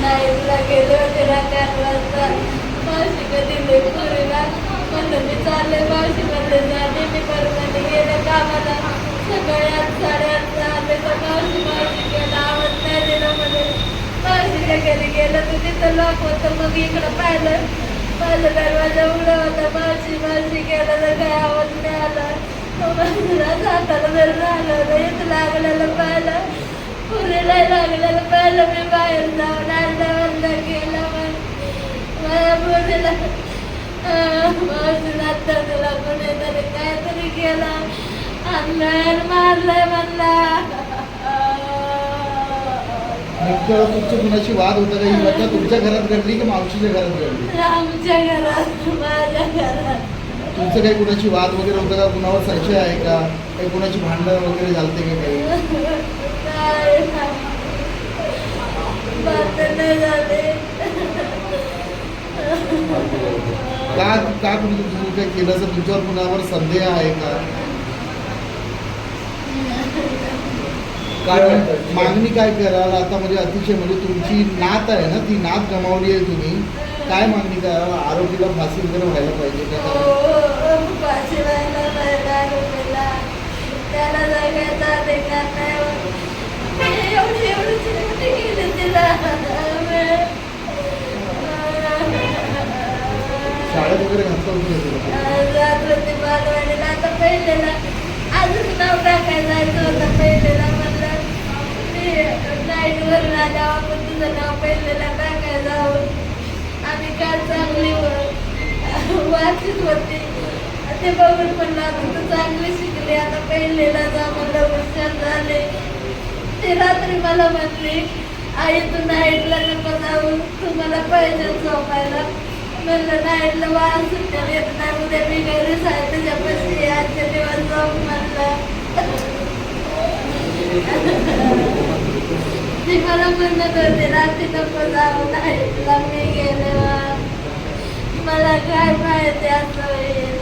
नाईटला गेले होते रात्री 8 वाजता. मावशी कधी पुरीला म्हणलं मी चालले मावशी म्हणले जाणे मी परवाने गेले कामाला. सकाळी 8 साडेआठला आले तर मावशी केला आवाज नाही दिला म्हणे. मावशीच्या घरी गेलं तर तिथं लॉक होतं. मग इकडं पाहिलं माझा दरवाजा उघडा होता. मावशी केला तर काय आवाज नाही आला. हाताला जर झालं इथं लागलेलं पाहिलं पुरीला लागलेलं पाहिलं. मी बाहेर जाऊन अर्धा गेला माझ्या पुरीला मावशीला आता तुला कोणीतरी काहीतरी केला आणलं मारलंय म्हणला. नेमकं तुमचं कुणाची वाद होता का? ही घटना तुमच्या घरात घडली की मावशीच्या घरात घडली? आमच्या घरात माझ्या घरात. तुमचं काही कुणाची वाद वगैरे होतं का? कुणावर संशय आहे का? काही कुणाची भांडण वगैरे झालते का काही? नाही झाले. का तुम्ही तुमचं काही केलं असं तुमच्यावर कुणावर संदेह आहे का? काय मागणी काय कराल आता? म्हणजे अतिशय म्हणजे तुमची नात आहे ना, ती नात गमावली आहे तुम्ही, काय मागणी कराल? आरोपीला फाशी वगैरे व्हायला पाहिजे का? फाशी व्हायला पाहिजे आरोपीला. त्याला जगायचा अधिकार नाही. एवढी केली तिला. शाळेत वगैरे घातलं होतं जात होती बालवाडीला. आता पहिलेला अजून नाव टाकायला जायचं होतं. पहिलेला म्हणलं मी नाईटवर राजा आपण तुझं नाव पहिलेला टाकायला जाऊन. आम्ही काल चांगली वाचीत होती ते बघून म्हणलं आता तू चांगली शिकली आता पहिलेला जा म्हणलं हुशार झाले. ते रात्री मला म्हणली आई तू नाईटला नको जाऊ तुम्हाला पाहिजे झोपायला. म्हणलं नाईटला वाहन सुट्ट्या येत नाही उद्या मी घरीच आहे तुझ्यापाशी आजच्या दिवस जाऊ म्हणलं. ती मला म्हणत होते रात्री नको जाऊ नाईटला. मी गेले मला काय माहिती असं होईल.